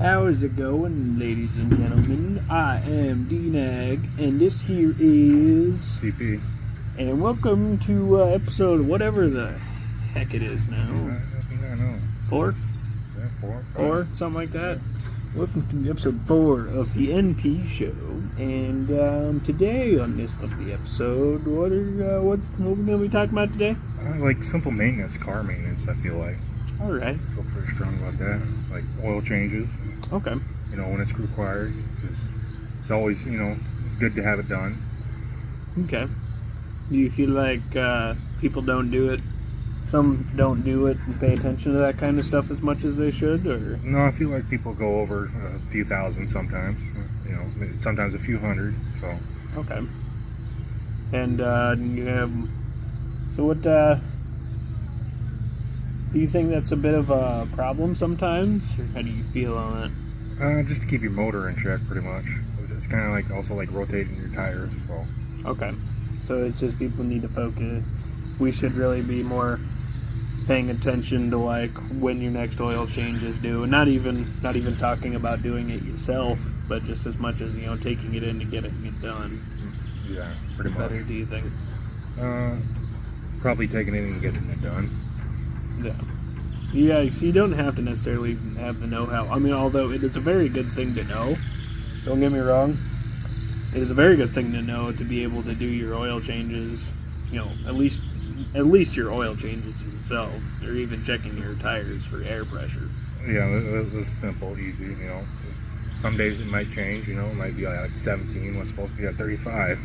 How is it going, ladies and gentlemen? I am D-Nag, and this here is... CP. And welcome to episode whatever the heck it is now. I know. 4? Yeah, 4. 4? Something like that. Welcome to episode 4 of the NP show. And today on this lovely episode, what are we going to be talking about today? Like simple maintenance, car maintenance, I feel like. Alright. I feel pretty strong about that. Like oil changes. Okay. You know, when it's required. It's always, good to have it done. Okay. Do you feel like people don't do it? Some don't do it and pay attention to that kind of stuff as much as they should, or? No, I feel like people go over a few thousand sometimes. Sometimes a few hundred. So. Okay. And you have. So what? Do you think that's a bit of a problem sometimes, or how do you feel on it? Just to keep your motor in check, pretty much. It's kind of like also like rotating your tires. So. Okay. So it's just people need to focus. We should really be more paying attention to like when your next oil change is due, and not even talking about doing it yourself, but just as much as taking it in to get it done. Yeah, pretty much. Better, do you think? Probably taking it and getting it done. Yeah. So you don't have to necessarily have the know-how. I mean, although it is a very good thing to know. Don't get me wrong. It is a very good thing to know to be able to do your oil changes. At least your oil changes yourself, or even checking your tires for air pressure. Yeah, that's simple, easy. Some days it might change. It might be like 17 when it's supposed to be at 35.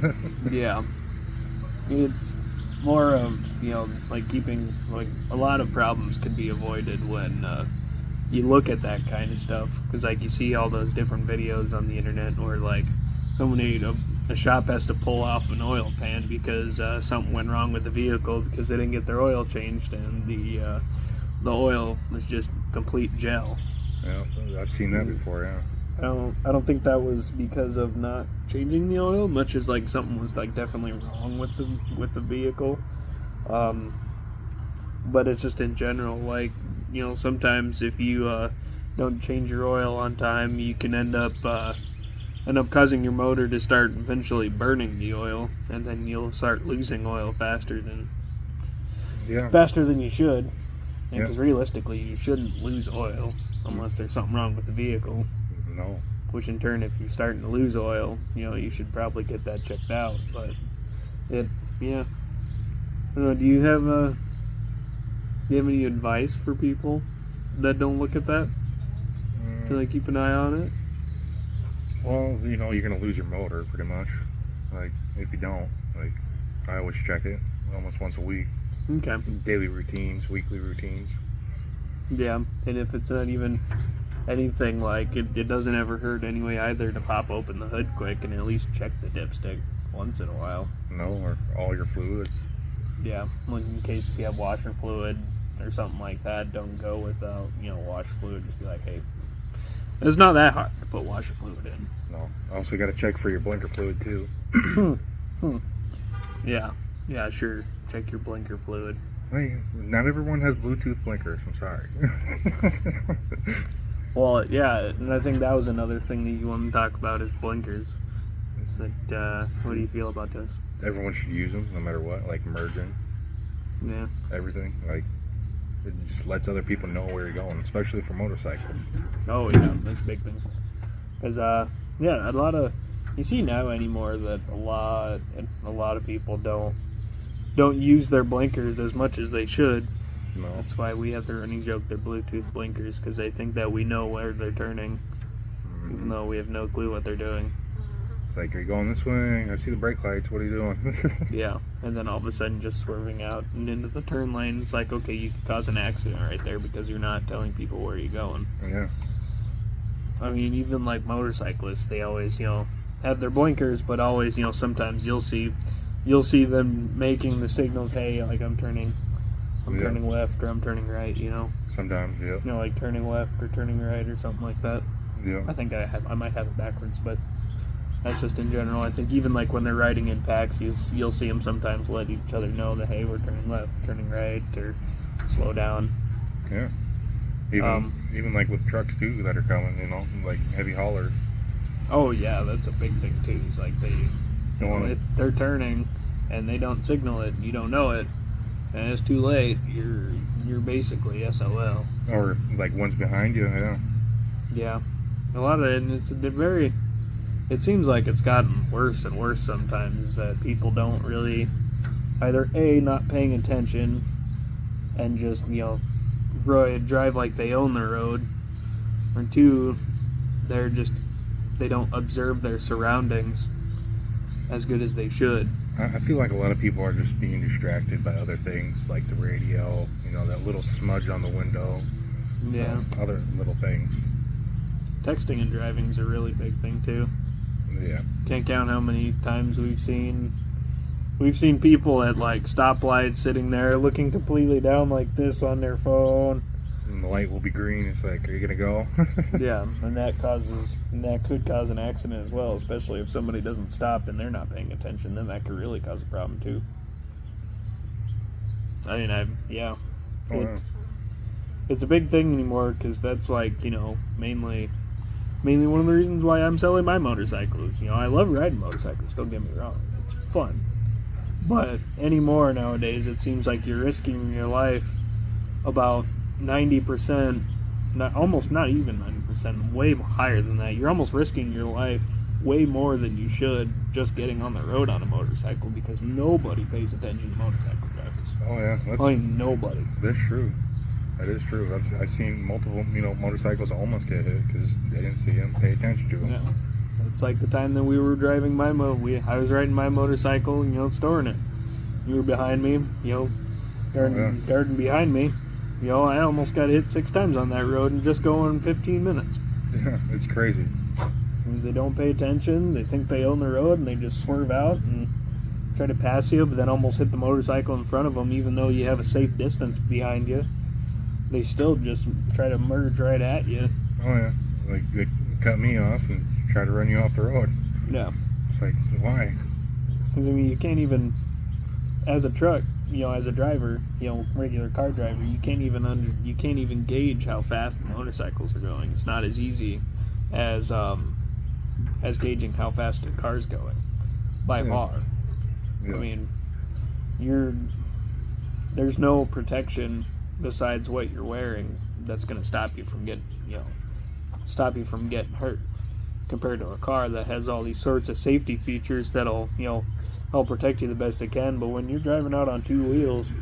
Yeah, it's more of like keeping like a lot of problems could be avoided when you look at that kind of stuff, because like you see all those different videos on the internet where like somebody a shop has to pull off an oil pan because something went wrong with the vehicle because they didn't get their oil changed, and the oil was just complete gel. Yeah, I've seen that before. Yeah. I don't think that was because of not changing the oil, much as like something was like definitely wrong with the vehicle. But it's just in general, like sometimes if you don't change your oil on time, you can end up causing your motor to start eventually burning the oil, and then you'll start losing oil faster than you should. Because realistically, you shouldn't lose oil unless there's something wrong with the vehicle. No. Which in turn, if you're starting to lose oil, you should probably get that checked out. But I don't know. Do you have any advice for people that don't look at that? To like keep an eye on it? Well, you're going to lose your motor pretty much. Like, if you don't, like, I always check it almost once a week. Okay. Daily routines, weekly routines. Yeah, and if it's not even anything like it doesn't ever hurt anyway either to pop open the hood quick and at least check the dipstick once in a while. No, or all your fluids. Yeah, like in case if you have washer fluid or something like that, don't go without, washer fluid. Just be like, hey, it's not that hard to put washer fluid in. No. Also got to check for your blinker fluid too. Yeah, sure. Check your blinker fluid. Hey, not everyone has Bluetooth blinkers. I'm sorry. Well, yeah, and I think that was another thing that you want to talk about is blinkers. It's that, what do you feel about this? Everyone should use them, no matter what. Like merging. Yeah. Everything. Like, it just lets other people know where you're going, especially for motorcycles. Oh yeah, that's a big thing. Because a lot of you see now anymore that a lot of people don't use their blinkers as much as they should. No. That's why we have the running joke, they're Bluetooth blinkers, because they think that we know where they're turning, even though we have no clue what they're doing. It's like, are you going this way? I see the brake lights. What are you doing? Yeah, and then all of a sudden just swerving out and into the turn lane. It's like, okay, you could cause an accident right there because you're not telling people where you're going. Yeah. I mean, even like motorcyclists, they always, have their blinkers, but always, sometimes you'll see them making the signals, hey, like I'm turning left or I'm turning right, Sometimes, yeah. Like turning left or turning right or something like that. Yeah. I think I might have it backwards, but that's just in general. I think even like when they're riding in packs, you'll see them sometimes let each other know that, hey, we're turning left, turning right, or slow down. Yeah. Even like with trucks too that are coming, you know, like heavy haulers. Oh yeah, that's a big thing too. It's like if they're turning and they don't signal it, you don't know it, and it's too late. You're basically SOL. Or like one's behind you. Yeah. Yeah, a lot of it, and it's a very. It seems like it's gotten worse and worse sometimes. That people don't really either not paying attention and just drive like they own the road, or two, they don't observe their surroundings as good as they should. I feel like a lot of people are just being distracted by other things, like the radio, you know, that little smudge on the window. Yeah. Other little things. Texting and driving is a really big thing too. Yeah. Can't count how many times we've seen people at like stoplights sitting there looking completely down like this on their phone. And the light will be green. It's like, are you gonna go? Yeah, and that could cause an accident as well, especially if somebody doesn't stop and they're not paying attention. Then that could really cause a problem too. I mean, it's a big thing anymore because that's like mainly one of the reasons why I'm selling my motorcycles. I love riding motorcycles. Don't get me wrong, it's fun. But anymore nowadays, it seems like you're risking your life about 90%, not even 90%, way higher than that. You're almost risking your life way more than you should just getting on the road on a motorcycle because nobody pays attention to motorcycle drivers. Oh yeah, I mean nobody. That's true. That is true. I've seen multiple motorcycles almost get hit because they didn't see them, pay attention to them. Yeah. It's like the time that we were driving I was riding my motorcycle, storing it. You were behind me, guarding behind me. I almost got hit 6 times on that road and just going 15 minutes. Yeah, it's crazy. Because they don't pay attention, they think they own the road, and they just swerve out and try to pass you, but then almost hit the motorcycle in front of them, even though you have a safe distance behind you. They still just try to merge right at you. Oh yeah, like they cut me off and try to run you off the road. Yeah. It's like, why? Because you can't even, as a truck, as a driver, regular car driver, you can't even gauge how fast the motorcycles are going. It's not as easy as gauging how fast a car's going by far. Yeah. I mean, there's no protection besides what you're wearing that's going to stop you from getting hurt, compared to a car that has all these sorts of safety features that'll help protect you the best they can. But when you're driving out on 2 wheels,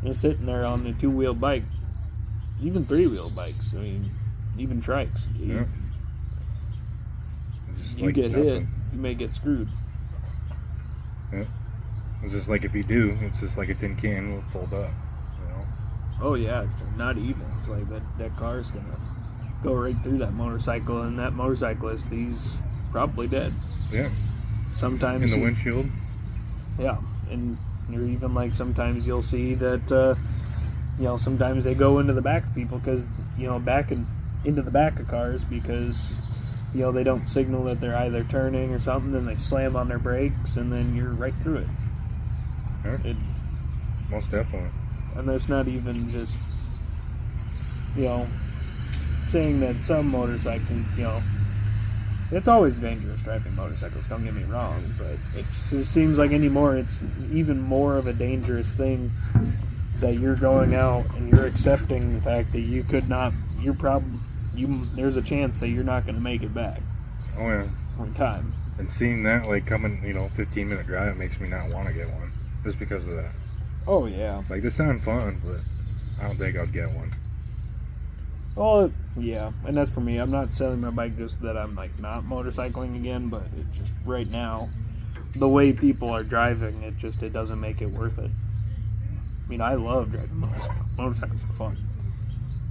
you're sitting there on the 2-wheel bike, even 3-wheel bikes, even trikes, you get hit, you may get screwed. Yeah. It's just like if you do, it's just like a tin can will fold up. Oh yeah, not even. It's like that car's gonna go right through that motorcycle, and that motorcyclist, he's probably dead. Yeah. Sometimes in the windshield. Yeah, and you're even like sometimes you'll see that sometimes they go into the back of people because into the back of cars because they don't signal that they're either turning or something, then they slam on their brakes, and then you're right through it. Yeah. Most definitely. And there's not even just, saying that some motorcycles, it's always dangerous driving motorcycles, don't get me wrong, but it just seems like anymore it's even more of a dangerous thing that you're going out and you're accepting the fact that you could not, there's a chance that you're not going to make it back. Oh yeah. On time. And seeing that, like, coming, 15-minute drive makes me not want to get one, just because of that. Oh, yeah. Like, they sound fun, but I don't think I'd get one. Well, yeah, and that's for me. I'm not selling my bike just that I'm, like, not motorcycling again, but it's just right now, the way people are driving, it doesn't make it worth it. I love driving motorcycles. Motorcycles are fun.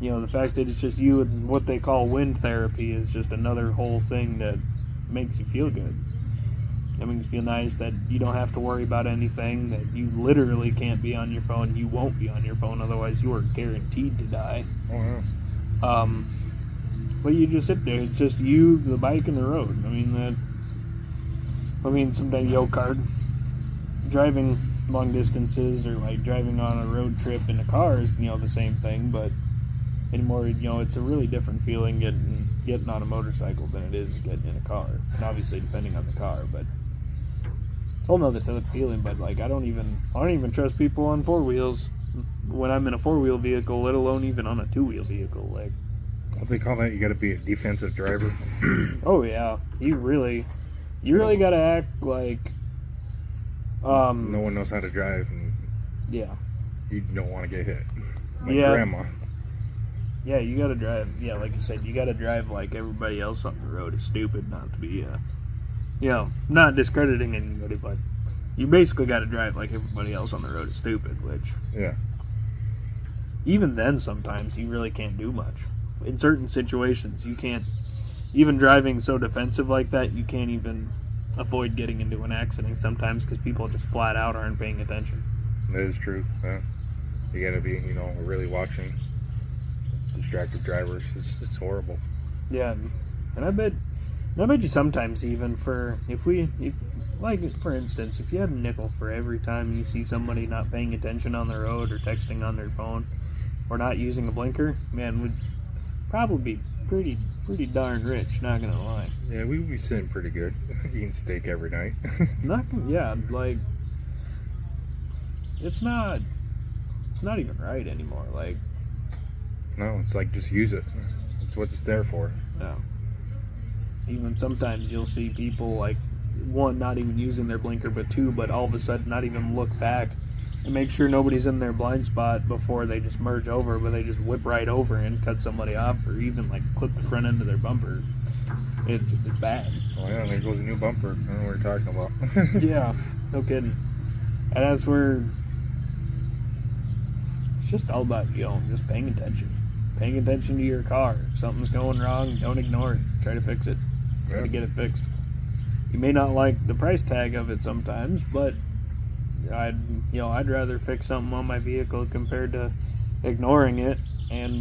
The fact that it's just you and what they call wind therapy is just another whole thing that makes you feel good. It makes you feel nice that you don't have to worry about anything, that you literally can't be on your phone. You won't be on your phone, otherwise you are guaranteed to die. Oh, yeah. But you just sit there. It's just you, the bike, and the road. Sometimes car driving long distances or like driving on a road trip in a car is the same thing. But anymore. It's a really different feeling getting on a motorcycle than it is getting in a car. And obviously, depending on the car, but it's a whole nother feeling. But like, I don't even trust people on four wheels when I'm in a four-wheel vehicle, let alone even on a two-wheel vehicle. Like, What they call that? You got to be a defensive driver. oh yeah, you really got to act like, No one knows how to drive, and yeah, you don't want to get hit. Like Yeah. grandma. yeah, you got to drive. Yeah, like you said, you got to drive like everybody else on the road is stupid, not to be, not discrediting anybody, but you basically got to drive like everybody else on the road is stupid. Which, Yeah. even then, sometimes you really can't do much. In certain situations, you can't. Even driving so defensive like that, you can't even avoid getting into an accident sometimes because people just flat out aren't paying attention. That is true. Yeah. You got to be, really watching distracted drivers. It's horrible. Yeah, and I bet you sometimes even like for instance, if you had a nickel for every time you see somebody not paying attention on the road or texting on their phone or not using a blinker, man, would probably be pretty darn rich. Not gonna lie. Yeah, we would be sitting pretty good, eating steak every night. Like it's not even right anymore. Like, No, it's like just use it. It's what it's there for. no. Even sometimes you'll see people like, one, not even using their blinker, but two, but all of a sudden not even look back and make sure nobody's in their blind spot before they just merge over, but they just whip right over and cut somebody off, or even like clip the front end of their bumper. It's bad. Oh yeah, there goes a new bumper. I don't know what you're talking about. Yeah, no kidding. And that's where it's just all about, just paying attention. Paying attention to your car. If something's going wrong, don't ignore it. Try to fix it. Try to get it fixed. You may not like the price tag of it sometimes, but I'd rather fix something on my vehicle compared to ignoring it. And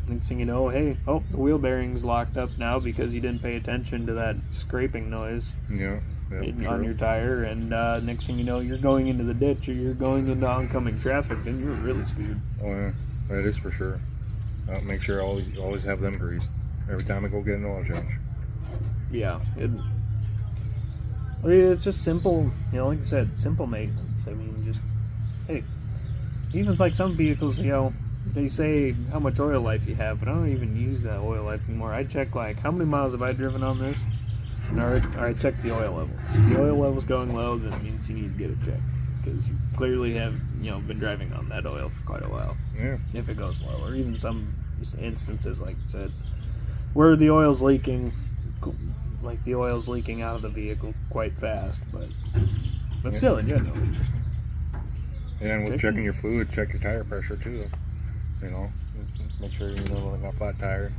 next thing you know, hey, the wheel bearing's locked up now because you didn't pay attention to that scraping noise on your tire. And next thing you know, you're going into the ditch or you're going into oncoming traffic, then you're really screwed. Oh yeah, that is for sure. Make sure I always have them greased every time I go get an oil change. Yeah, it's just simple, like I said, simple maintenance. I mean, just, hey, even like some vehicles, they say how much oil life you have, but I don't even use that oil life anymore. I check like, how many miles have I driven on this? Or I check the oil level. If the oil level's going low, then it means you need to get it checked. Because you clearly have, been driving on that oil for quite a while. Yeah. If it goes low, or even some instances, like I said, where the oil's leaking, like the oil's leaking out of the vehicle quite fast, but still, it's just. And with checking your fluid, check your tire pressure too. Just make sure you know like a flat tire.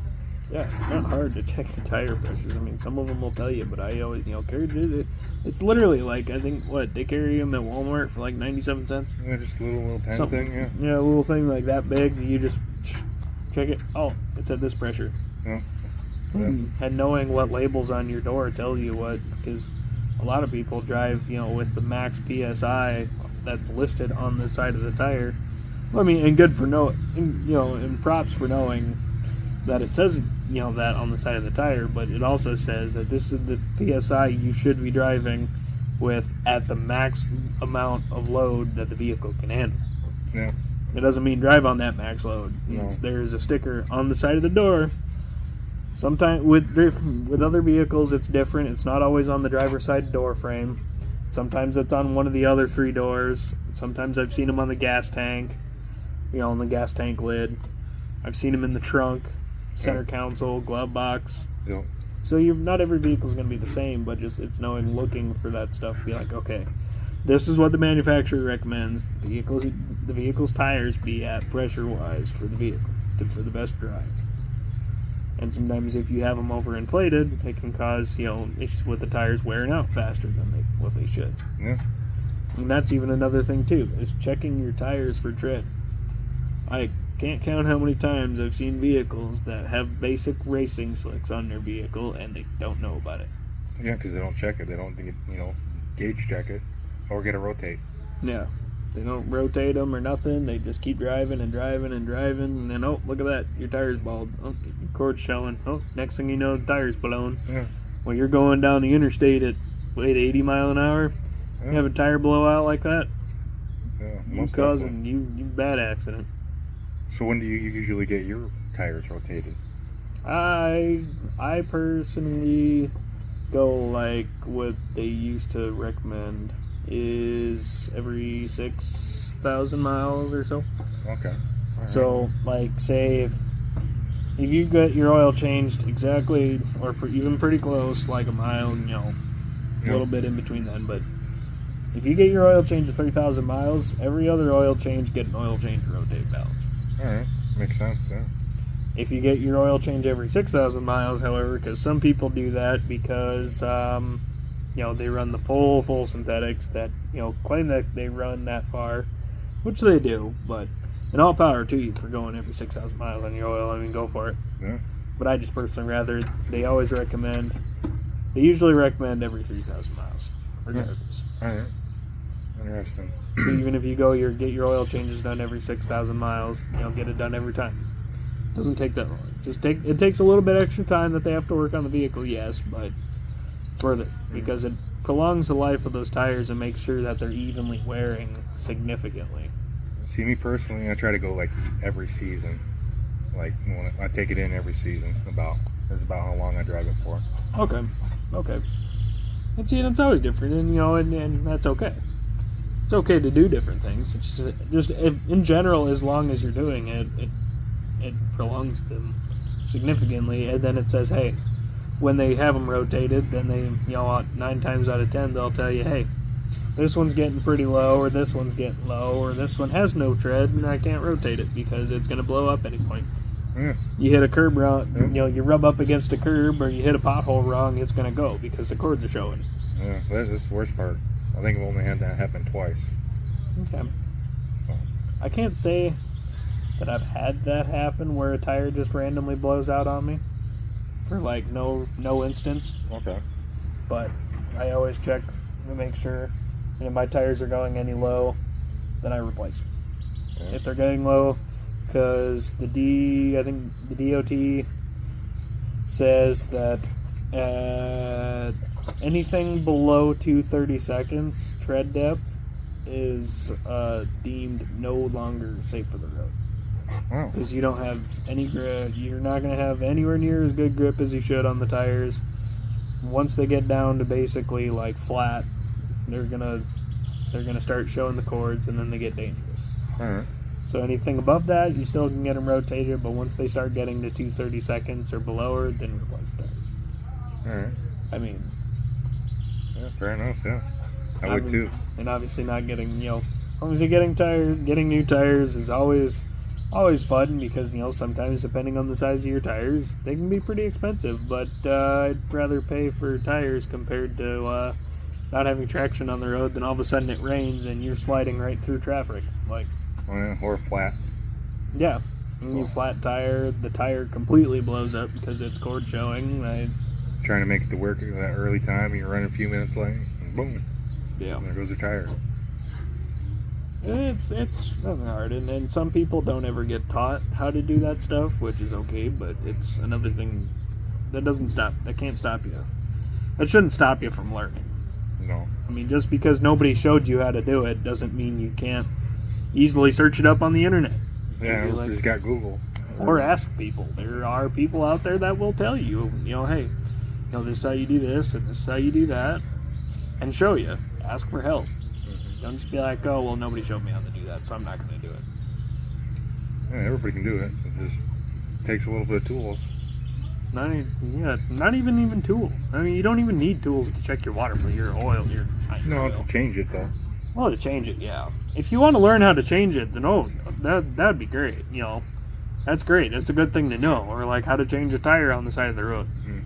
Yeah, it's not hard to check your tire pressures. I mean, some of them will tell you, but I always, carry it. It's literally like, I think, they carry them at Walmart for like 97 cents? Yeah, just a little pen thing, yeah. Yeah, a little thing like that big. You just check it. Oh, it's at this pressure. Yeah. And knowing what labels on your door tell you what, because a lot of people drive, with the max PSI that's listed on the side of the tire. Well, I mean, and good for and props for knowing that it says, that on the side of the tire, but it also says that this is the PSI you should be driving with at the max amount of load that the vehicle can handle. Yeah. It doesn't mean drive on that max load. No. There's a sticker on the side of the door. Sometimes with other vehicles it's different. It's not always on the driver's side door frame. Sometimes it's on one of the other three doors. Sometimes I've seen them on the gas tank, on the gas tank lid. I've seen them in the trunk, center console, glove box. Yeah. So not every vehicle is going to be the same, but just it's looking for that stuff. Be like, okay, this is what the manufacturer recommends the vehicle's tires be at pressure-wise for the vehicle for the best drive. And sometimes if you have them overinflated, it can cause issues with the tires wearing out faster than what they should. Yeah. And that's even another thing too, is checking your tires for tread. I can't count how many times I've seen vehicles that have basic racing slicks on their vehicle and they don't know about it. Yeah, because they don't check it. They don't think gauge check it or get a rotate. Yeah. They don't rotate them or nothing. They just keep driving and driving and driving. And then, oh, look at that. Your tire's bald. Oh, your cord's showing. Oh, next thing you know, the tire's blown. Yeah. When you're going down the interstate at, 80 mile an hour, Yeah. you have a tire blowout like that, Yeah, you most causing definitely. you bad accident. So when do you usually get your tires rotated? I personally go like what they used to recommend is every 6,000 miles or so. Okay. All right. So, like, say if you get your oil changed exactly, or even pretty close, like a mile, a Yeah. little bit in between then, but if you get your oil changed at 3,000 miles, every other oil change, get an oil change to rotate balance. All right, makes sense. Yeah. If you get your oil change every 6,000 miles, however, because some people do that because, they run the full synthetics that, claim that they run that far, which they do, but and all power to you for going every 6,000 miles on your oil. I mean, go for it. Yeah. But I just personally they usually recommend every 3,000 miles, regardless. All right. Interesting. So even if you get your oil changes done every 6,000 miles, get it done every time. Doesn't take that long. It takes a little bit extra time that they have to work on the vehicle, yes, but it's worth it because it prolongs the life of those tires and makes sure that they're evenly wearing significantly. See, me personally, I try to go like every season. Like when I take it in every season. That's about how long I drive it for. Okay. And see, it's always different, and that's okay. It's okay to do different things. It's just in general, as long as you're doing it, it prolongs them significantly. And then it says, hey, when they have them rotated, then they, 9 times out of 10, they'll tell you, hey, this one's getting pretty low, or this one's getting low, or this one has no tread, and I can't rotate it because it's going to blow up any point. Yeah. You hit a curb wrong, you rub up against a curb, or you hit a pothole wrong, it's going to go because the cords are showing. Yeah, that's the worst part. I think I've only had that happen twice. Okay. I can't say that I've had that happen where a tire just randomly blows out on me for like no instance, Okay. but I always check to make sure my tires are going any low, then I replace them. Yeah. If they're getting low, because I think the DOT says that anything below 230 seconds tread depth is deemed no longer safe for the road. Wow. Because you don't have any grip. You're not going to have anywhere near as good grip as you should on the tires. Once they get down to basically like flat, they're gonna start showing the cords, and then they get dangerous. All right. So anything above that, you still can get them rotated, but once they start getting to 230 seconds or below, then replace the tires. All right. I mean, Yeah, fair enough. Yeah, I would too. And obviously not getting, obviously getting new tires is always fun because, sometimes depending on the size of your tires, they can be pretty expensive, but I'd rather pay for tires compared to not having traction on the road than all of a sudden it rains and you're sliding right through traffic. Like, Oh, yeah, or flat. yeah, and you flat tire, the tire completely blows up because it's cord showing. Trying to make it to work at that early time, you're running a few minutes late, and boom, Yeah. there goes the tire. It's nothing hard, and some people don't ever get taught how to do that stuff, which is okay, but it's another thing that can't stop you. That shouldn't stop you from learning. No. I mean, just because nobody showed you how to do it doesn't mean you can't easily search it up on the internet. Yeah, Maybe, just got Google. or ask people. There are people out there that will tell you, hey, this is how you do this, and this is how you do that, and show you. Ask for help. Don't just be like, oh, well, nobody showed me how to do that, so I'm not going to do it. Yeah, everybody can do it. It just takes a little bit of tools. Not even tools. I mean, you don't even need tools to check your water, your oil, No, oil. to change it though. Well, to change it, yeah. If you want to learn how to change it, then that'd be great. That's great. That's a good thing to know. Or like how to change a tire on the side of the road. Mm.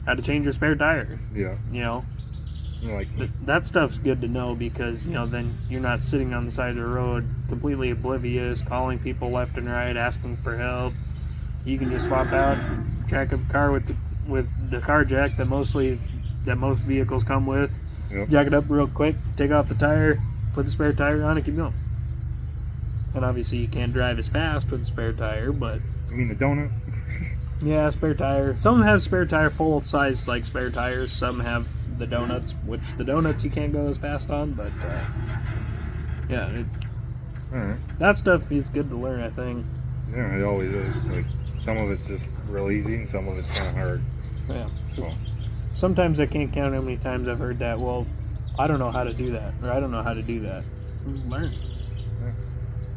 How to change your spare tire. Yeah. Like That stuff's good to know because, then you're not sitting on the side of the road completely oblivious, calling people left and right, asking for help. You can just swap out, jack up a car with the car jack that most vehicles come with. Yep. Jack it up real quick, take off the tire, put the spare tire on, and keep going. And obviously you can't drive as fast with a spare tire, but You mean the donut? yeah, spare tire. Some have spare tire full size like spare tires. Some have the donuts, which the donuts you can't go as fast on, but yeah, Alright. that stuff is good to learn, I think. Yeah, it always is. Like, some of it's just real easy and some of it's kind of hard. Yeah. So, Sometimes I can't count how many times I've heard that. Well, I don't know how to do that, or I don't know how to do that. Learn.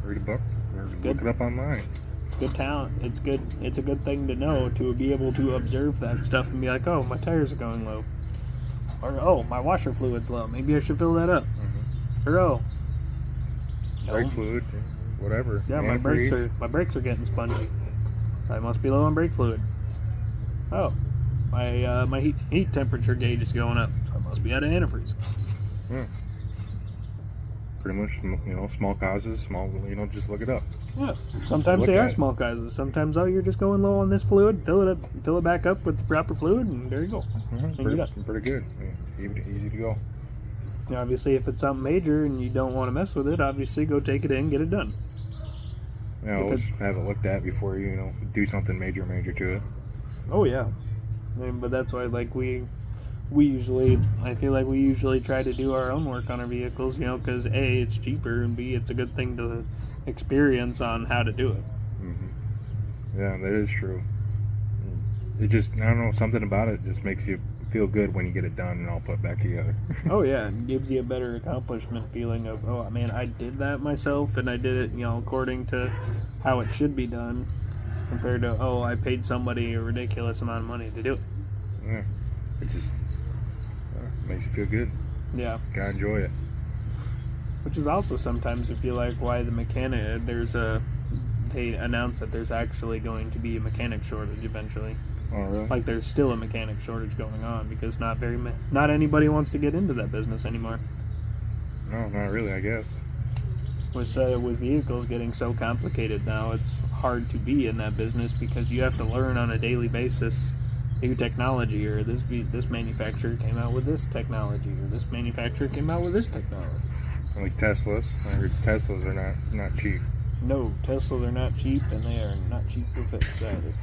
read a book or It's look good. it up online. It's good talent. It's good. It's a good thing to know, to be able to observe that stuff and be like, oh, my tires are going low, or oh, my washer fluid's low. Maybe I should fill that up. Or oh, Brake fluid, whatever. yeah, my brakes are getting spongy. So I must be low on brake fluid. Oh, my heat temperature gauge is going up. So I must be out of antifreeze. Pretty much, small causes, just look it up. Yeah. Sometimes Look they are at it. small causes. Sometimes you're just going low on this fluid. Fill it back up with the proper fluid, and there you go. And you're done. Pretty good. Easy to go. Now, obviously, if it's something major and you don't want to mess with it, obviously go take it in, get it done. Yeah, If always have it looked at before you do something major to it. Oh yeah, but that's why I feel like we usually try to do our own work on our vehicles, because A, it's cheaper, and B, it's a good thing to experience on how to do it. Yeah, that is true. It just, I don't know, something about it just makes you feel good when you get it done and all put back together. Oh yeah, it gives you a better accomplishment feeling of, oh man, I did that myself and I did it, according to how it should be done, compared to, oh, I paid somebody a ridiculous amount of money to do it. Yeah, it just makes you feel good. Yeah. Gotta enjoy it. Which is also sometimes, I feel like, why the mechanic, they announce that there's actually going to be a mechanic shortage eventually. Oh, really? Like there's still a mechanic shortage going on because not anybody wants to get into that business anymore. No, not really, I guess. With vehicles getting so complicated now, it's hard to be in that business because you have to learn on a daily basis new technology, or this manufacturer came out with this technology, or this manufacturer came out with this technology. Like Teslas. I heard Teslas are not cheap. No, Teslas are not cheap, and they are not cheap to fix either.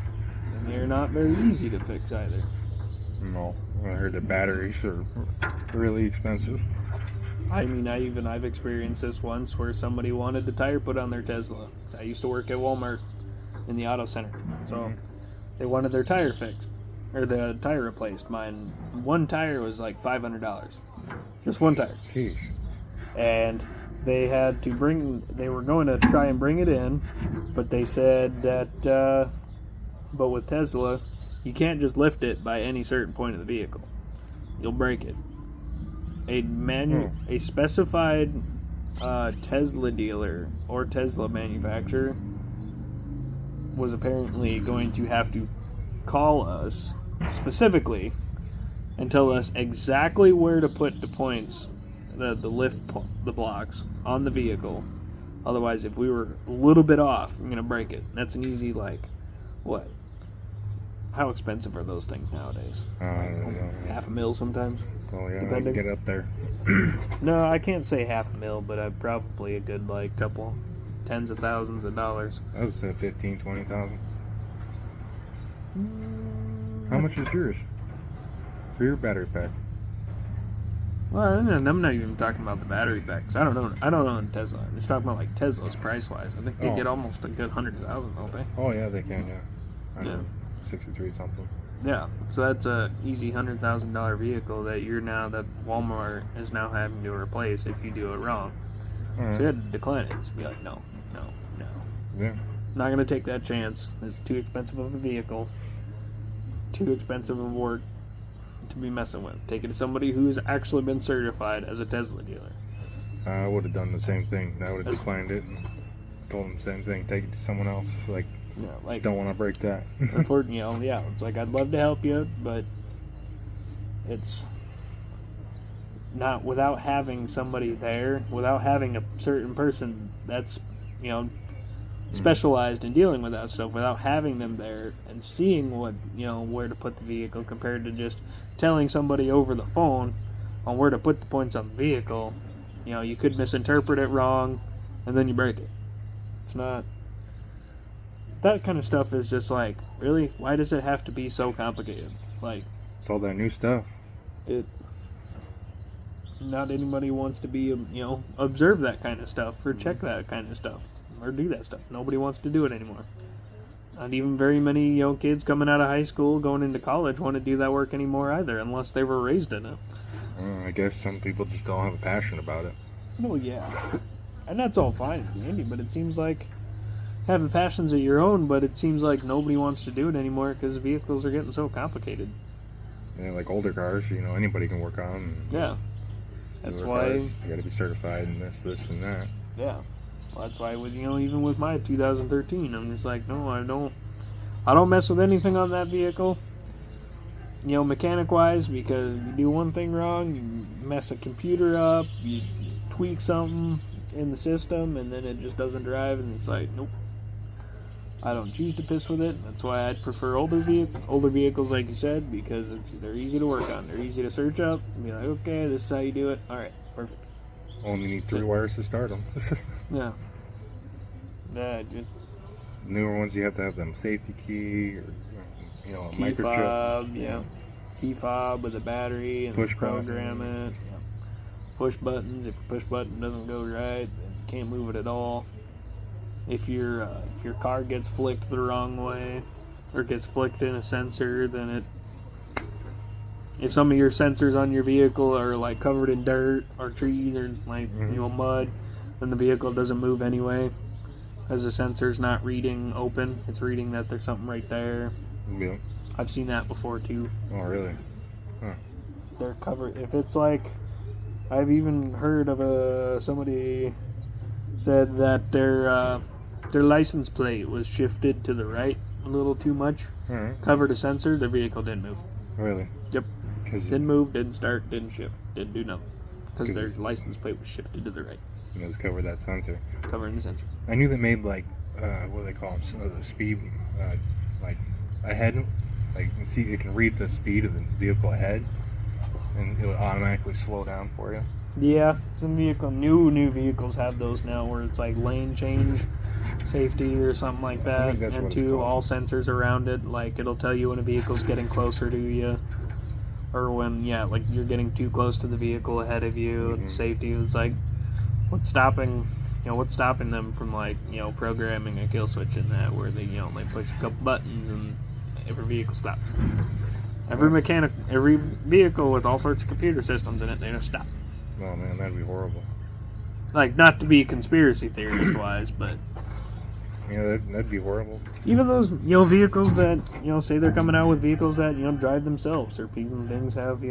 And they're not very easy to fix either. No. I heard the batteries are really expensive. I mean, I've experienced this once where somebody wanted the tire put on their Tesla. I used to work at Walmart in the auto center, so they wanted their tire fixed, or the tire replaced. Mine, one tire was like $500, just one tire. Jeez. And they were going to try and bring it in, but they said that, but with Tesla, you can't just lift it by any certain point of the vehicle. You'll break it. A specified Tesla dealer or Tesla manufacturer was apparently going to have to call us specifically and tell us exactly where to put the points, the blocks on the vehicle. Otherwise, if we were a little bit off, I'm gonna break it. That's an easy, what? How expensive are those things nowadays? I don't know. $500,000 sometimes. Oh yeah, I Depending. can get up there. No, I can't say $500,000, but I'd probably a good couple tens of thousands of dollars. I was saying 15,000, 20,000. How much is yours for your battery pack? Well, I'm not even talking about the battery packs. I don't own a Tesla. I'm just talking about Tesla's price wise. I think they get almost a good 100,000, don't they? Oh yeah, they can. Yeah. I know. Yeah. 63 something. Yeah, so that's a easy $100,000 vehicle that that Walmart is now having to replace if you do it wrong. All So you right. had to decline it. Just be like, no. Yeah. Not gonna take that chance. It's too expensive of a vehicle. Too expensive of work to be messing with. Take it to somebody who's actually been certified as a Tesla dealer. I would have done the same thing. I would have declined it and told them the same thing. Take it to someone else. Just don't want to break that. Unfortunately, it's like I'd love to help you, but it's not without having somebody there, without having a certain person that's specialized in dealing with that stuff, without having them there and seeing what where to put the vehicle compared to just telling somebody over the phone on where to put the points on the vehicle. You could misinterpret it wrong and then you break it. It's not. That kind of stuff is just like, really? Why does it have to be so complicated? Like, It's all that new stuff. it. Not anybody wants to be, observe that kind of stuff or check that kind of stuff or do that stuff. Nobody wants to do it anymore. Not even very many, kids coming out of high school, going into college, want to do that work anymore either, unless they were raised in it. I guess some people just don't have a passion about it. Well, yeah. And that's all fine and dandy, but it seems like having passions of your own, but it seems like nobody wants to do it anymore because vehicles are getting so complicated. Yeah, like older cars, anybody can work on. And Yeah. That's newer why. cars, you got to be certified in this, and that. Yeah. Well, that's why with even with my 2013, I'm just like, no, I don't mess with anything on that vehicle. Mechanic wise, because you do one thing wrong, you mess a computer up, you tweak something in the system, and then it just doesn't drive, and it's like, nope. I don't choose to piss with it. That's why I'd prefer older vehicles, like you said, because they're easy to work on. They're easy to search up. And be like, okay, this is how you do it. All right, perfect. Only need 3 wires to start them. Yeah. Just Newer ones, you have to have them safety key or a key microchip. fob, yeah. Key fob with a battery and Push program button. it. Yeah. Push buttons. If your push button doesn't go right, then you can't move it at all. If your car gets flicked the wrong way or gets flicked in a sensor, then if some of your sensors on your vehicle are like covered in dirt or trees or like mud, then the vehicle doesn't move anyway, as the sensor's not reading open. It's reading that there's something right there. Yeah. I've seen that before too. Oh, really? They're covered. If it's like, I've even heard of somebody said that their license plate was shifted to the right a little too much, covered a sensor, their vehicle didn't move. Really? Yep. Didn't move, didn't start, didn't shift, didn't do nothing. Because their license plate was shifted to the right. And it was covered that sensor. Covering the sensor. I knew they made what do they call them? The speed, like ahead. Like you see, it can read the speed of the vehicle ahead, and it would automatically slow down for you. Yeah, some new vehicles have those now where it's like lane change safety or something like that. I think that's And what it's called. all sensors around it, like it'll tell you when a vehicle's getting closer to you, or when like you're getting too close to the vehicle ahead of you. Mm-hmm. Safety is like what's stopping them from programming a kill switch in that where they they push a couple buttons and every vehicle stops. Every vehicle with all sorts of computer systems in it, they just stop. Oh man, that'd be horrible. Like, not to be conspiracy theorist wise, but Yeah, that'd be horrible. even those vehicles that say they're coming out with vehicles that drive themselves, or people things have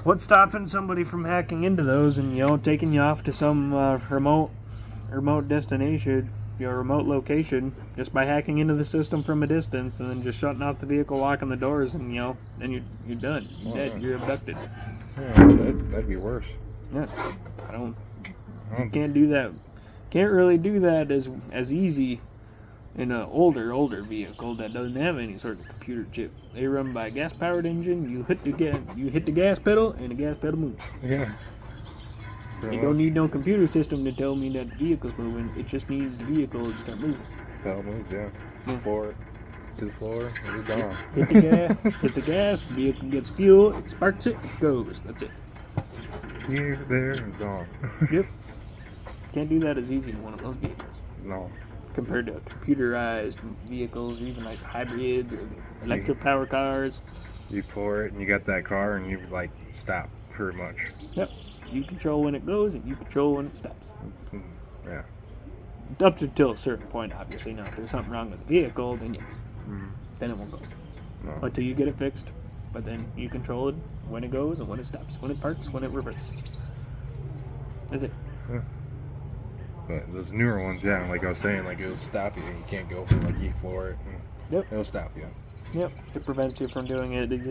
what's stopping somebody from hacking into those and taking you off to some remote destination, remote location, just by hacking into the system from a distance and then just shutting off the vehicle, locking the doors, and then you're done. You're dead. Yeah. You're abducted. Yeah, that'd be worse. Yeah, you can't do that. Can't really do that as easy in an older vehicle that doesn't have any sort of computer chip. They run by a gas-powered engine. You hit the gas pedal, and the gas pedal moves. Yeah. You don't need no computer system to tell me that the vehicle's moving. It just needs the vehicle to start moving. Pedal moves, yeah. Yeah. Floor to the floor, and it's gone. Hit the gas. Hit the gas. The vehicle gets fuel. It sparks it. It goes. That's it. Here, there, and gone. Yep. Can't do that as easy in one of those vehicles. No. Compared to computerized vehicles, or even like hybrids or electric power cars. You pour it, and you got that car, and you stop pretty much. Yep. You control when it goes, and you control when it stops. Yeah. Up till a certain point, obviously. Now, if there's something wrong with the vehicle, then yes. Then it won't go. No. Until you get it fixed. But then you control it when it goes and when it stops. When it parks, when it reverses. That's it. Yeah. But those newer ones, yeah, like I was saying, it'll stop you. You can't go from you floor it. Yep. It'll stop you. Yep. It prevents you from doing it. It's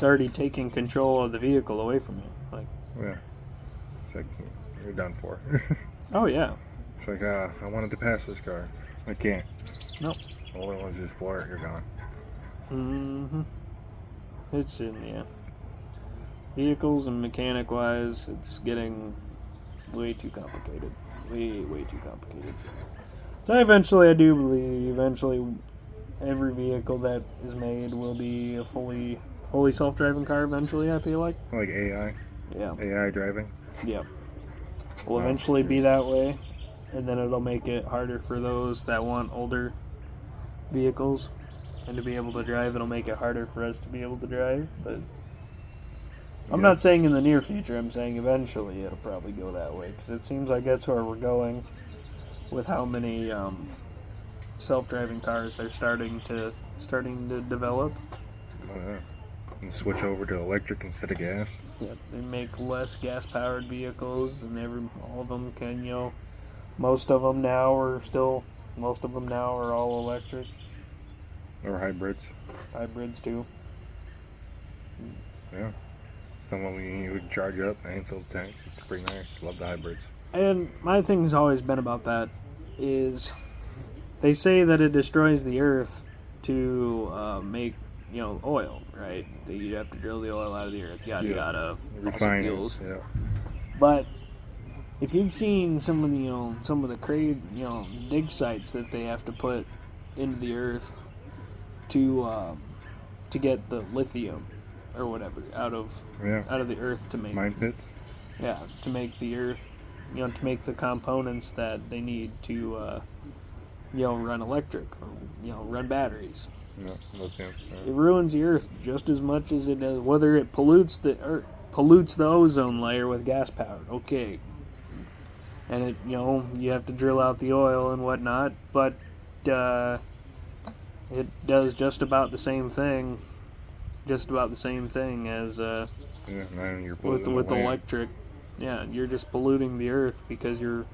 already taking control of the vehicle away from you. Yeah. It's like you're done for. Oh yeah. It's like I wanted to pass this car. I can't. Nope. All I want is just floor it. You're gone. Mm-hmm. It's vehicles and mechanic wise, it's getting way too complicated. way too complicated. So I do believe every vehicle that is made will be a fully self-driving car eventually, I feel like. Like AI? Yeah. AI driving? Yeah. Will eventually be that way, and then it'll make it harder for those that want older vehicles and to be able to drive. It'll make it harder for us to be able to drive, but I'm not saying in the near future. I'm saying eventually it'll probably go that way, because it seems like that's where we're going with how many self-driving cars they're starting to develop. Oh, yeah. And switch over to electric instead of gas. Yep, they make less gas-powered vehicles, and all of them can, most of them now are all electric. Or hybrids. Hybrids too. Yeah. Some of them you would charge up and fill the tank. It's pretty nice. Love the hybrids. And my thing's always been about that is they say that it destroys the earth to make oil, right? You have to drill the oil out of the earth, yada yada, fossil fuels. Yeah. But if you've seen some of the crazy dig sites that they have to put into the earth to get the lithium or whatever out of the earth to make mine pits. Yeah, to make the earth, to make the components that they need to run electric or run batteries. Yeah, lithium. Yeah. It ruins the earth just as much as it does, whether it pollutes the ozone layer with gas power. Okay, and it you have to drill out the oil and whatnot, but it does just about the same thing as with electric. Yeah, you're just polluting the earth because you're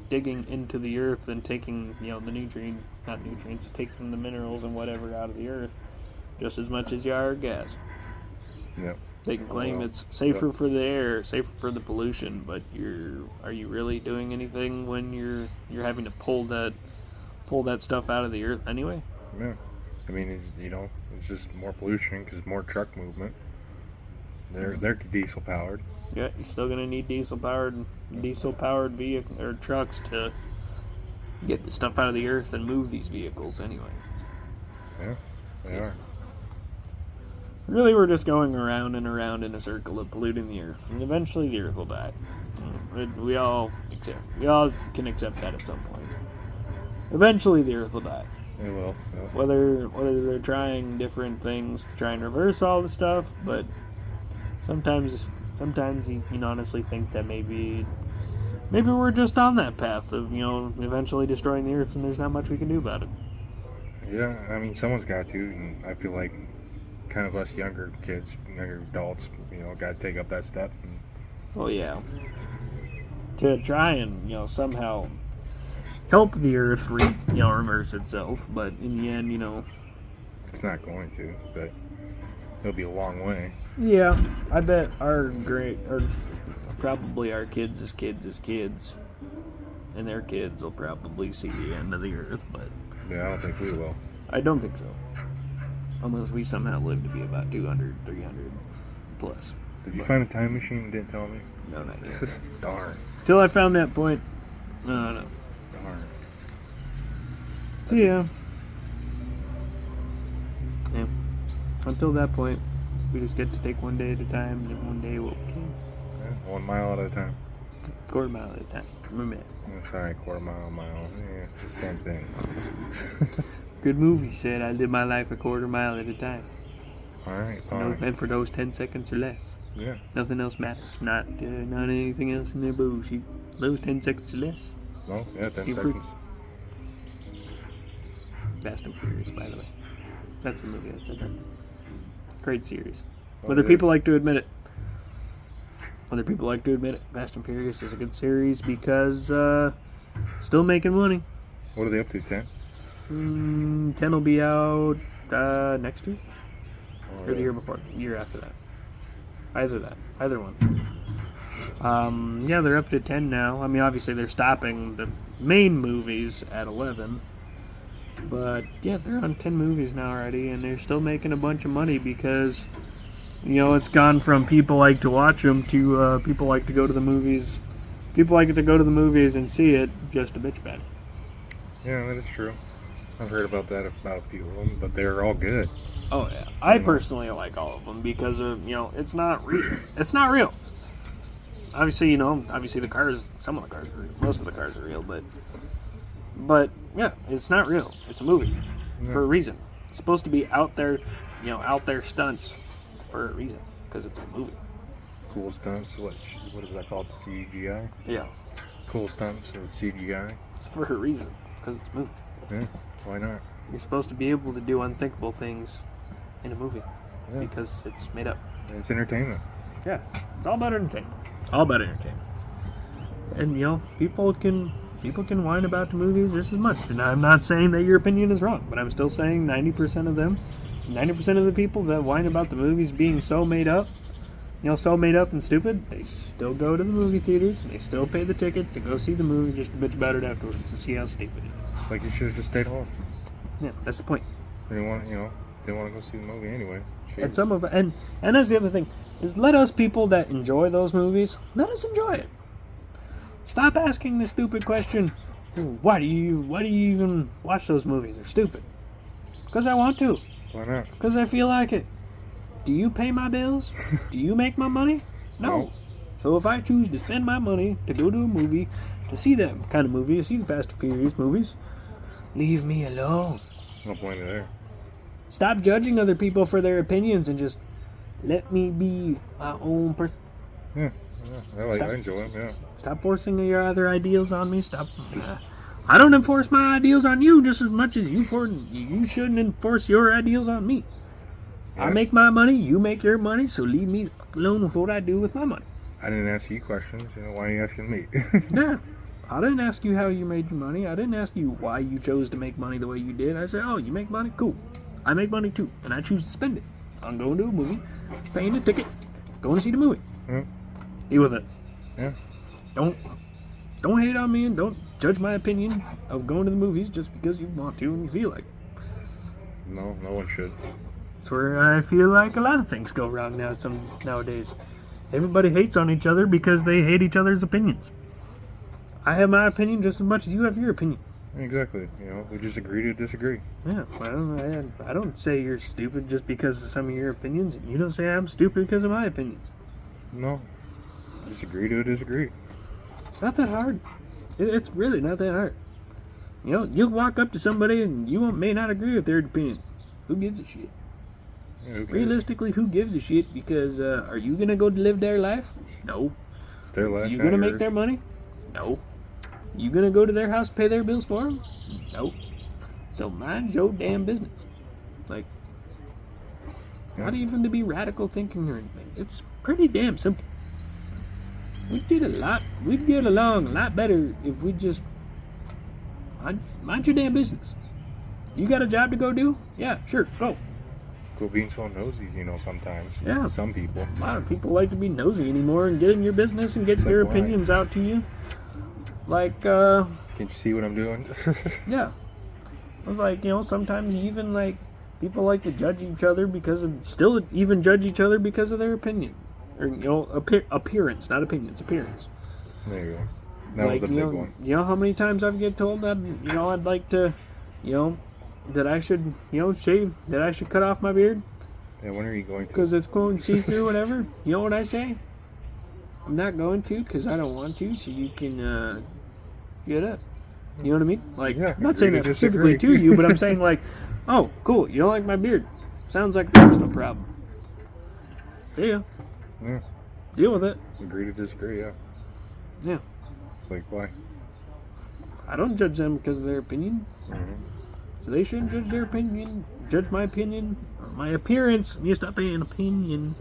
digging into the earth and taking taking the minerals and whatever out of the earth just as much as you are gas. Yeah. They can claim it's safer for the air, safer for the pollution, but are you really doing anything when you're having to pull that stuff out of the earth anyway? Yeah. I mean, it's just more pollution because more truck movement. They're diesel powered. Yeah, you're still gonna need diesel powered vehicle or trucks to get the stuff out of the earth and move these vehicles anyway. Yeah, they are. Really, we're just going around and around in a circle of polluting the earth, and eventually the earth will die. We all can accept that at some point. Eventually, the earth will die. It will. Yeah. Whether they're trying different things to try and reverse all the stuff, but sometimes you can honestly think that maybe we're just on that path of eventually destroying the earth, and there's not much we can do about it. Yeah, I mean, someone's got to, and I feel like kind of us younger adults, got to take up that step. Well, yeah, to try and somehow help the earth reverse itself, but in the end, it's not going to, but it'll be a long way. Yeah, I bet probably our kids' and their kids will probably see the end of the earth, but yeah, I don't think we will. I don't think so. Unless we somehow live to be about 200, 300 plus. Did you find a time machine and didn't tell me? No, not yet. Darn. Till I found that point. No. Darn. So yeah. Until that point, we just get to take one day at a time, live one day what we can. Yeah, 1 mile at a time. Quarter mile at a time. Remember that. Sorry, quarter mile. Yeah, it's the same thing. Good movie said, I live my life a quarter mile at a time. Alright, And for those 10 seconds or less. Yeah. Nothing else matters. Not anything else in their bullshit. Those 10 seconds or less. Well, yeah, 10 seconds. Fast and Furious, by the way. That's a movie that said that. Great series. Whether people like to admit it. Fast and Furious is a good series because still making money. What are they up to, 10? 10 will be out next year? Or the year before. Year after that. Either one. Yeah, they're up to 10 now. I mean, obviously they're stopping the main movies at 11. But, yeah, they're on 10 movies now already, and they're still making a bunch of money because, it's gone from people like to watch them to people like to go to the movies people like to go to the movies and see it just to bitch about it. Yeah, that is true. I've heard about that about a few of them, but they're all good. Oh yeah, I personally like all of them because of it's not real. It's not real. Obviously, the cars. Some of the cars are real. Most of the cars are real, but yeah, it's not real. It's a movie for a reason. It's supposed to be out there, out there stunts for a reason because it's a movie. Cool stunts. What is that called? CGI. Yeah. Cool stunts with CGI. For a reason because it's a movie. Yeah. Why not? You're supposed to be able to do unthinkable things in a movie Yeah. because it's made up. It's entertainment. Yeah, it's all about entertainment. All about entertainment. And people can whine about the movies just as much. And I'm not saying that your opinion is wrong, but I'm still saying 90% of the people that whine about the movies being so made up, so made up and stupid, they still go to the movie theaters and they still pay the ticket to go see the movie just to bitch about it afterwards and see how stupid it is. It's like you should have just stayed home. Yeah, that's the point. They didn't want to go see the movie anyway. And and that's the other thing is let us people that enjoy those movies, let us enjoy it. Stop asking the stupid question, why do you even watch those movies? They're stupid. Because I want to. Why not? Because I feel like it. Do you pay my bills? Do you make my money? No. So if I choose to spend my money to go to a movie, to see that kind of movie, to see the Fast and Furious movies, leave me alone. No point there. Stop judging other people for their opinions and just let me be my own person. Yeah. I enjoy them, yeah. Stop forcing your other ideals on me. Stop. I don't enforce my ideals on you just as much as you shouldn't enforce your ideals on me. Yeah. I make my money, you make your money, so leave me alone with what I do with my money. I didn't ask you questions, why are you asking me? Yeah. I didn't ask you how you made your money. I didn't ask you why you chose to make money the way you did. I said, oh, you make money? Cool. I make money too, and I choose to spend it. I'm going to a movie, paying a ticket, going to see the movie. Yeah. Deal with it. Yeah. Don't hate on me and don't judge my opinion of going to the movies just because you want to and you feel like it. No one should. That's where I feel like a lot of things go wrong nowadays. Everybody hates on each other because they hate each other's opinions. I have my opinion just as much as you have your opinion. Exactly. We just agree to disagree. Yeah. I don't say you're stupid just because of some of your opinions, and you don't say I'm stupid because of my opinions. No. Disagree to disagree. It's not that hard. It's really not that hard. You'll walk up to somebody and you may not agree with their opinion. Who gives a shit? Yeah, Realistically, who gives a shit? Because are you gonna go live their life? No. It's their life. You gonna make their money? No. You gonna go to their house, pay their bills for them? No. So mind your damn business. Not even to be radical thinking or anything. It's pretty damn simple. We'd get along a lot better if we just mind your damn business. You got a job to go do? Yeah, sure, go. Quit being so nosy, sometimes. Yeah. Some people. A lot of people like to be nosy anymore and get in your business and get their opinions out to you. Can't you see what I'm doing? Yeah. I was like, sometimes even people like to judge each other because of their opinion. Or, appearance, not opinions, appearance. There you go. That was a big one. You know how many times I get told that, I'd like to, that I should, shave, that I should cut off my beard? Yeah, when are you going to? Because it's going to see through whatever. You know what I say? I'm not going to because I don't want to, so you can get up. You know what I mean? I'm not saying that specifically to you, but I'm saying oh, cool, you don't like my beard. Sounds like a personal problem. See ya. Yeah. Deal with it. Agree to disagree, yeah. Yeah. It's why? I don't judge them because of their opinion. Mm-hmm. So they shouldn't judge their opinion. Judge my opinion. Or my appearance. You stop being an opinion.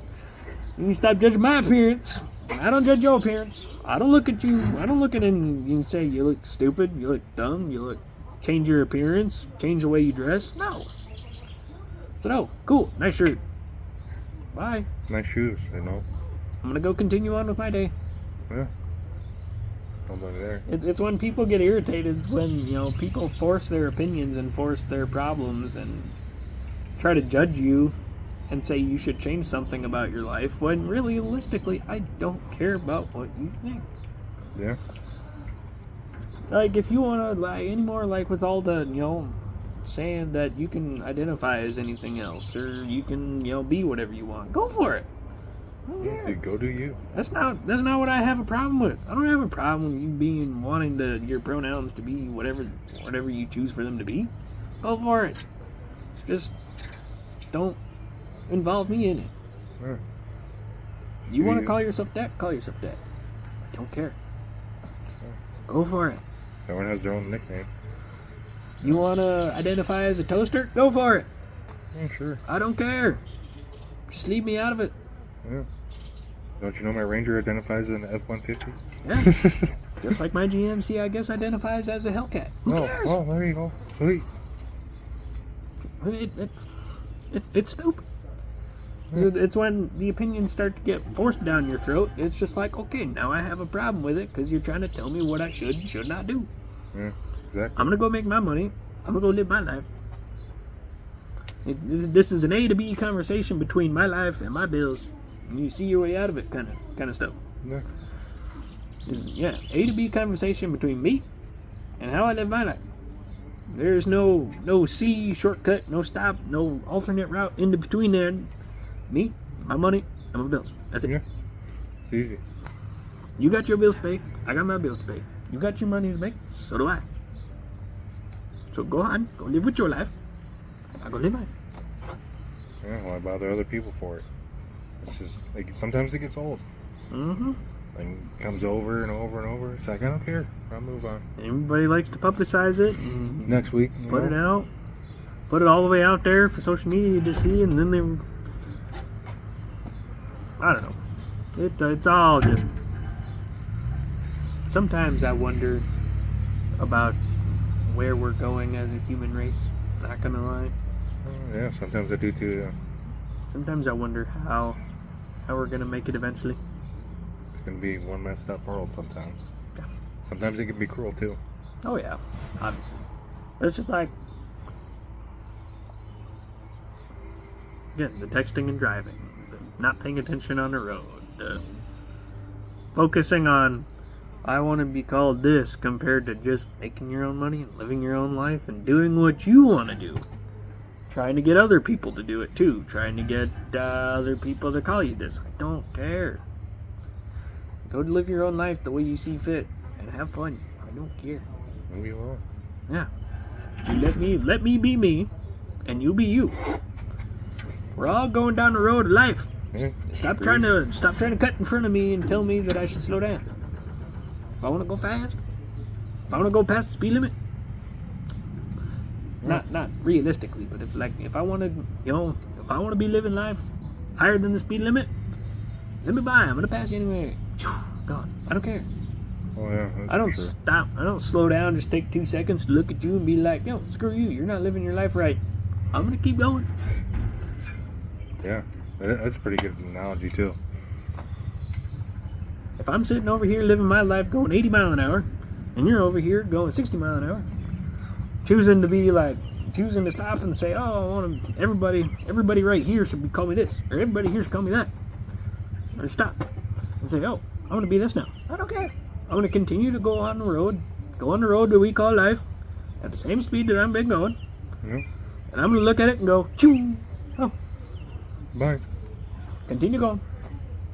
You stop judging my appearance. I don't judge your appearance. I don't look at you. I don't look at you and say you look stupid. You look dumb. You look... Change your appearance. Change the way you dress. No. So no. Cool. Nice shirt. Bye. Nice shoes, I'm gonna go continue on with my day. Yeah. Nobody there. It's when people get irritated. It's when people force their opinions and force their problems and try to judge you and say you should change something about your life. When realistically, I don't care about what you think. Yeah. Like, if you want to lie anymore, like with all the, saying that you can identify as anything else, or you can, be whatever you want, go for it. Yeah, dude, go do you. That's not what I have a problem with. I don't have a problem with you wanting your pronouns to be whatever you choose for them to be. Go for it. Just don't involve me in it. Yeah. You want to call yourself that? Call yourself that. I don't care. Go for it. Everyone has their own nickname. You want to identify as a toaster? Go for it. Yeah, sure. I don't care. Just leave me out of it. Yeah. Don't you know my Ranger identifies as an F-150? Yeah. Just like my GMC, I guess, identifies as a Hellcat. Who cares? Oh, there you go. Sweet. It's stupid. It's when the opinions start to get forced down your throat. It's just like, okay, now I have a problem with it because you're trying to tell me what I should and should not do. Yeah, exactly. I'm going to go make my money. I'm going to go live my life. This is an A to B conversation between my life and my bills. And you see your way out of it kind of stuff. Yeah. Yeah, A to B conversation between me and how I live my life. There's no C shortcut, no stop, no alternate route in between there. Me, my money, and my bills. That's it. Yeah. It's easy. You got your bills to pay. I got my bills to pay. You got your money to make. So do I. So go on. Go live with your life. I go live mine. Yeah, why bother other people for it? It's just, like, sometimes it gets old. Mm-hmm. Like, it comes over and over and over. It's like, I don't care. I'll move on. Everybody likes to publicize it. Next week, Put it out. Put it all the way out there for social media to see, and then they... I don't know. It's all just... Sometimes I wonder about where we're going as a human race. Not gonna lie. Yeah, sometimes I do too. Yeah. Sometimes I wonder how we're gonna make it eventually. It's gonna be one messed up world sometimes. Yeah. Sometimes it can be cruel too. Oh yeah, obviously. But it's just like... Again, the texting and driving. Not paying attention on the road, focusing on I want to be called this compared to just making your own money and living your own life and doing what you want to do. Trying to get other people to do it too. Trying to get other people to call you this. I don't care. Go live your own life the way you see fit and have fun. I don't care. Maybe you will. Yeah. You let me be me and you be you. We're all going down the road of life. Yeah, Stop trying to cut in front of me and tell me that I should slow down. If I want to go fast, if I want to go past the speed limit, not realistically, but if I want to be living life higher than the speed limit, let me by. I'm gonna pass you anyway. Gone. I don't care. Oh yeah. I don't stop. I don't slow down. Just take 2 seconds to look at you and be like, yo, screw you. You're not living your life right. I'm gonna keep going. Yeah. That's a pretty good analogy too. If I'm sitting over here living my life going 80 miles an hour, and you're over here going 60 miles an hour, choosing to stop and say, oh, I want to, everybody right here should call me this, or everybody here should call me that, or stop and say, oh, I want to be this now. I don't care. I'm going to continue to go on the road that we call life, at the same speed that I've been going, and I'm going to look at it and go, choo, oh, bye. Continue going.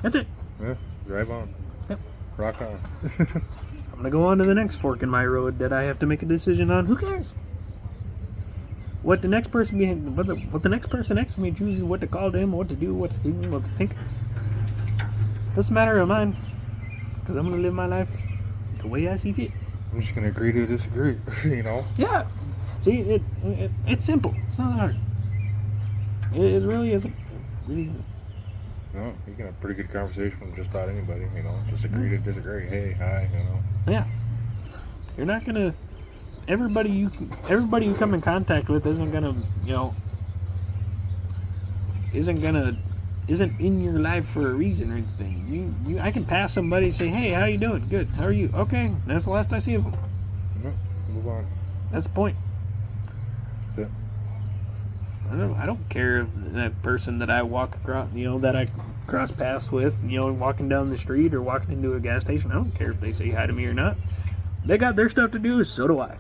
That's it. Yeah, drive on. Yep. Rock on. I'm gonna go on to the next fork in my road that I have to make a decision on. Who cares? What the next person next to me chooses what to call to him, what to do, what to think. Doesn't matter of mine, because I'm gonna live my life the way I see fit. I'm just gonna agree to disagree. You know. Yeah. See, it's simple. It's not hard. It really isn't. Really isn't. No, you can have a pretty good conversation with just about anybody, you know. Just agree to disagree. Hey, hi, you know. Yeah. You're not gonna. Everybody you come in contact with isn't in your life for a reason or anything. I can pass somebody and say, hey, how you doing? Good. How are you? Okay. That's the last I see of them. Move on. That's the point. That's it. I don't care if that person that I walk across, that I cross paths with, walking down the street or walking into a gas station. I don't care if they say hi to me or not. They got their stuff to do, so do I.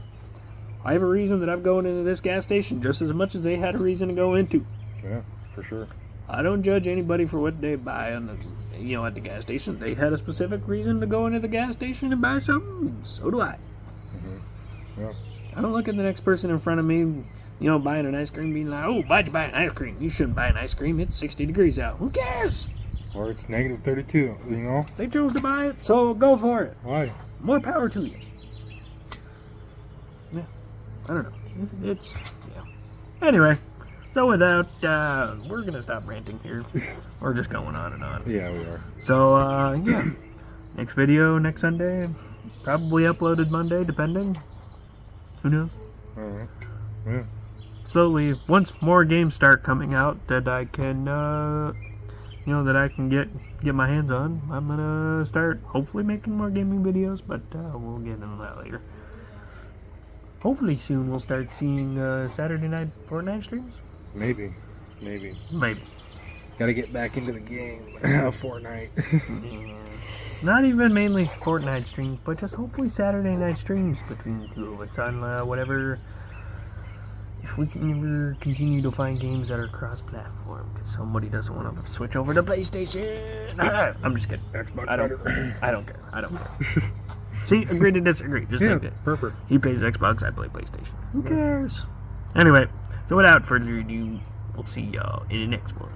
I have a reason that I'm going into this gas station just as much as they had a reason to go into. Yeah, for sure. I don't judge anybody for what they buy on the, at the gas station. They had a specific reason to go into the gas station and buy something, so do I. Mm-hmm. Yeah. I don't look at the next person in front of me, buying an ice cream, being like, oh, why'd you buy an ice cream? You shouldn't buy an ice cream. It's 60 degrees out. Who cares? Or it's negative 32, They chose to buy it, so go for it. Why? More power to you. Yeah, I don't know. It's, yeah. Anyway, so without, we're going to stop ranting here. We're just going on and on. Yeah, we are. So, yeah. Next video next Sunday. Probably uploaded Monday, depending. Who knows? Alright. Yeah. Slowly, once more games start coming out that I can, that I can get my hands on, I'm gonna start hopefully making more gaming videos, but we'll get into that later. Hopefully soon we'll start seeing Saturday night Fortnite streams. Maybe. Gotta get back into the game. Fortnite. Not even mainly Fortnite streams, but just hopefully Saturday night streams between the two of us on whatever. If we can ever continue to find games that are cross-platform, because somebody doesn't want to switch over to PlayStation. I'm just kidding. Xbox I don't care. See, agree to disagree. Just like that. Perfect. He plays Xbox, I play PlayStation. Who cares? Anyway, so without further ado, we'll see y'all in the next one.